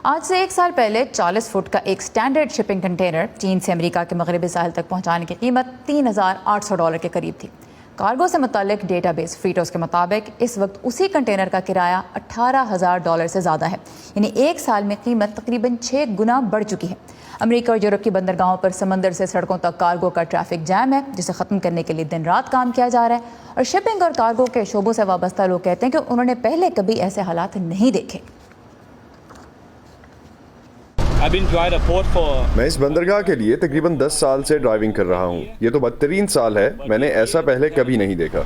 آج سے 1 سال پہلے 40 فٹ کا ایک سٹینڈرڈ شپنگ کنٹینر چین سے امریکہ کے مغربی ساحل تک پہنچانے کی قیمت $3,800 کے قریب تھی۔ کارگو سے متعلق ڈیٹا بیس فریٹوس کے مطابق اس وقت اسی کنٹینر کا کرایہ $18,000 سے زیادہ ہے، یعنی 1 سال میں قیمت تقریباً 6 گنا بڑھ چکی ہے۔ امریکہ اور یورپ کی بندرگاہوں پر سمندر سے سڑکوں تک کارگو کا ٹریفک جام ہے، جسے ختم کرنے کے لیے دن رات کام کیا جا رہا ہے، اور شپنگ اور کارگو کے شعبوں سے وابستہ لوگ کہتے ہیں کہ انہوں نے پہلے کبھی ایسے حالات نہیں دیکھے۔ میں اس بندرگاہ کے لیے تقریباً 10 سال سے ڈرائیونگ کر رہا ہوں۔ یہ تو بدترین سال ہے، میں نے ایسا پہلے کبھی نہیں دیکھا۔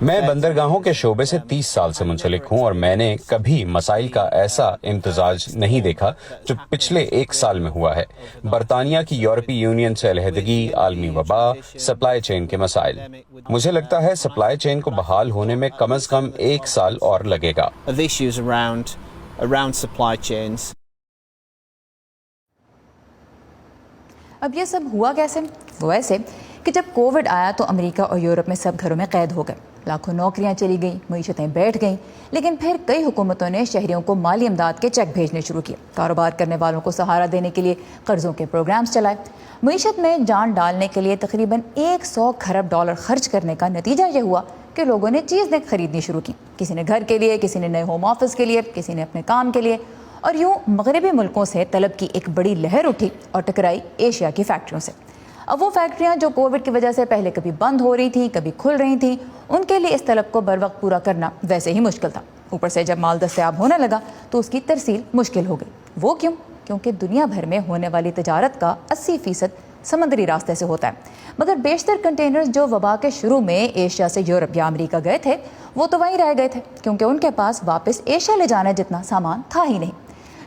میں بندرگاہوں کے شعبے سے 30 سال سے منسلک ہوں، اور میں نے کبھی مسائل کا ایسا امتزاج نہیں دیکھا جو پچھلے 1 سال میں ہوا ہے۔ برطانیہ کی یورپی یونین سے علیحدگی، عالمی وبا، سپلائی چین کے مسائل۔ مجھے لگتا ہے سپلائی چین کو بحال ہونے میں کم از کم 1 سال اور لگے گا۔ around supply chains. اب یہ سب ہوا کیسے؟ وہ ایسے کہ جب کووڈ آیا تو امریکہ اور یورپ میں سب گھروں میں قید ہو گئے، لاکھوں نوکریاں چلی گئیں، معیشتیں بیٹھ گئیں، لیکن پھر کئی حکومتوں نے شہریوں کو مالی امداد کے چیک بھیجنے شروع کیے، کاروبار کرنے والوں کو سہارا دینے کے لیے قرضوں کے پروگرامز چلائے۔ معیشت میں جان ڈالنے کے لیے تقریباً $100 کھرب خرچ کرنے کا نتیجہ یہ ہوا کہ لوگوں نے چیزیں خریدنی شروع کی، کسی نے گھر کے لیے، کسی نے نئے ہوم آفس کے لیے، کسی نے اپنے کام کے لیے، اور یوں مغربی ملکوں سے طلب کی ایک بڑی لہر اٹھی اور ٹکرائی ایشیا کی فیکٹریوں سے۔ اب وہ فیکٹریاں جو کووڈ کی وجہ سے پہلے کبھی بند ہو رہی تھیں، کبھی کھل رہی تھیں، ان کے لیے اس طلب کو بر وقت پورا کرنا ویسے ہی مشکل تھا۔ اوپر سے جب مال دستیاب ہونے لگا تو اس کی ترسیل مشکل ہو گئی۔ وہ کیوں؟ کیونکہ دنیا بھر میں ہونے والی تجارت کا 80% سمندری راستے سے ہوتا ہے، مگر بیشتر کنٹینرز جو وبا کے شروع میں ایشیا سے یورپ یا امریکہ گئے تھے وہ تو وہیں رہ گئے تھے، کیونکہ ان کے پاس واپس ایشیا لے جانے جتنا سامان تھا ہی نہیں۔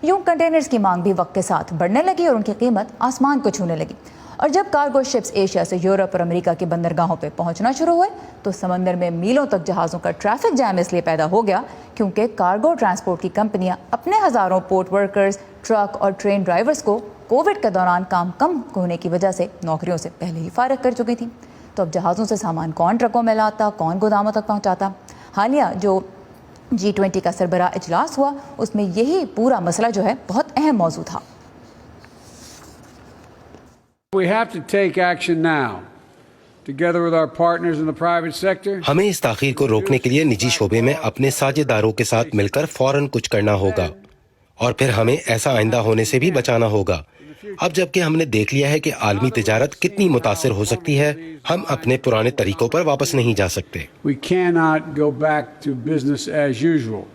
یوں کنٹینرز کی مانگ بھی وقت کے ساتھ بڑھنے لگی اور ان کی قیمت آسمان کو چھونے لگی، اور جب کارگو شپس ایشیا سے یورپ اور امریکہ کی بندرگاہوں پہ پہنچنا شروع ہوئے تو سمندر میں میلوں تک جہازوں کا ٹریفک جام اس لیے پیدا ہو گیا کیونکہ کارگو ٹرانسپورٹ کی کمپنیاں اپنے ہزاروں پورٹ ورکرز، ٹرک اور ٹرین ڈرائیورز کو کووڈ کے دوران کام کم ہونے کی وجہ سے نوکریوں سے پہلے ہی فارغ کر چکی تھیں۔ تو اب جہازوں سے سامان کون ٹرکوں میں لاتا، کون گوداموں تک پہنچاتا؟ حالیہ جو G20 کا سربراہ اجلاس ہوا اس میں یہی پورا مسئلہ جو ہے بہت اہم موضوع تھا۔ We have to take action now. Together with our partners in the private sector. ہمیں اس تاخیر کو روکنے کے لیے نجی شعبے میں اپنے ساجھیداروں کے ساتھ مل کر فوراً کچھ کرنا ہوگا، اور پھر ہمیں ایسا آئندہ ہونے سے بھی بچانا ہوگا۔ اب جبکہ ہم نے دیکھ لیا ہے کہ عالمی تجارت کتنی متاثر ہو سکتی ہے، ہم اپنے پرانے طریقوں پر واپس نہیں جا سکتے۔ We cannot go back to business as usual.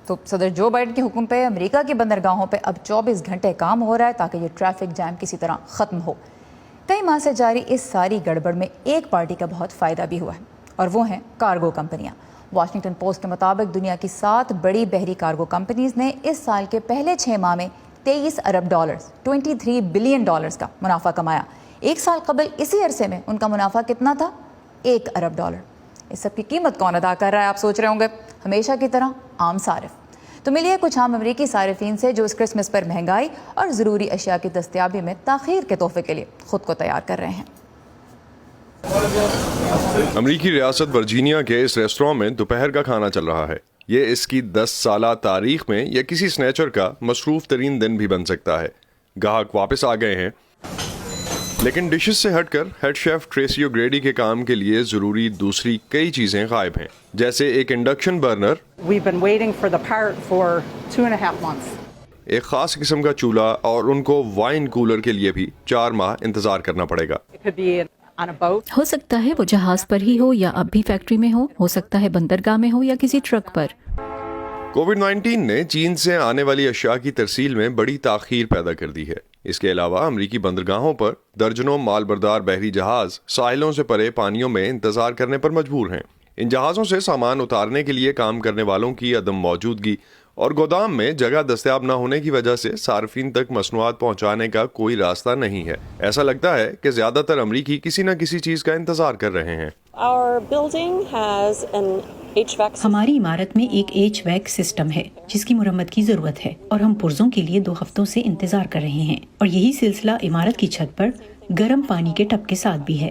تو صدر جو بائیڈن کے حکم پہ امریکہ کی بندرگاہوں پہ اب 24 گھنٹے کام ہو رہا ہے تاکہ یہ ٹریفک جام کسی طرح ختم ہو۔ کئی ماہ سے جاری اس ساری گڑبڑ میں ایک پارٹی کا بہت فائدہ بھی ہوا ہے، اور وہ ہیں کارگو کمپنیاں۔ واشنگٹن پوسٹ کے مطابق دنیا کی 7 بڑی بحری کارگو کمپنیز نے اس سال کے پہلے 6 ماہ میں $23 ارب $23 بلین کا منافع کمایا۔ 1 سال قبل اسی عرصے میں ان کا منافع کتنا تھا؟ $1 ارب۔ اس سب کی قیمت کون ادا کر رہا ہے آپ سوچ رہے ہوں گے؟ ہمیشہ کی طرح عام صارف۔ تو ملیے کچھ عام امریکی صارفین سے جو اس کرسمس پر مہنگائی اور ضروری اشیاء کی دستیابی میں تاخیر کے تحفے کے لیے خود کو تیار کر رہے ہیں۔ امریکی ریاست ورجینیا کے اس ریسٹوراں میں دوپہر کا کھانا چل رہا ہے۔ یہ اس کی 10 سالہ تاریخ میں یا کسی سنیچر کا مصروف ترین دن بھی بن سکتا ہے۔ گاہک واپس آ گئے ہیں، لیکن ڈشز سے ہٹ کر ہیڈ شیف ٹریسی اوگریڈی کے کام کے لیے ضروری دوسری کئی چیزیں غائب ہیں، جیسے ایک انڈکشن برنر، ایک خاص قسم کا چولہا، اور ان کو وائن کولر کے لیے بھی 4 ماہ انتظار کرنا پڑے گا۔ ہو سکتا ہے وہ جہاز پر ہی ہو یا اب بھی فیکٹری میں ہو سکتا ہے بندرگاہ میں ہو یا کسی ٹرک پر۔ کووڈ-19 نے چین سے آنے والی اشیاء کی ترسیل میں بڑی تاخیر پیدا کر دی ہے۔ اس کے علاوہ امریکی بندرگاہوں پر درجنوں مال بردار بحری جہاز ساحلوں سے پرے پانیوں میں انتظار کرنے پر مجبور ہیں۔ ان جہازوں سے سامان اتارنے کے لیے کام کرنے والوں کی عدم موجودگی اور گودام میں جگہ دستیاب نہ ہونے کی وجہ سے صارفین تک مصنوعات پہنچانے کا کوئی راستہ نہیں ہے۔ ایسا لگتا ہے کہ زیادہ تر امریکی کسی نہ کسی چیز کا انتظار کر رہے ہیں۔ ہماری عمارت میں ایک HVAC سسٹم ہے جس کی مرمت کی ضرورت ہے، اور ہم پرزوں کے لیے 2 ہفتوں سے انتظار کر رہے ہیں، اور یہی سلسلہ عمارت کی چھت پر گرم پانی کے ٹب کے ساتھ بھی ہے۔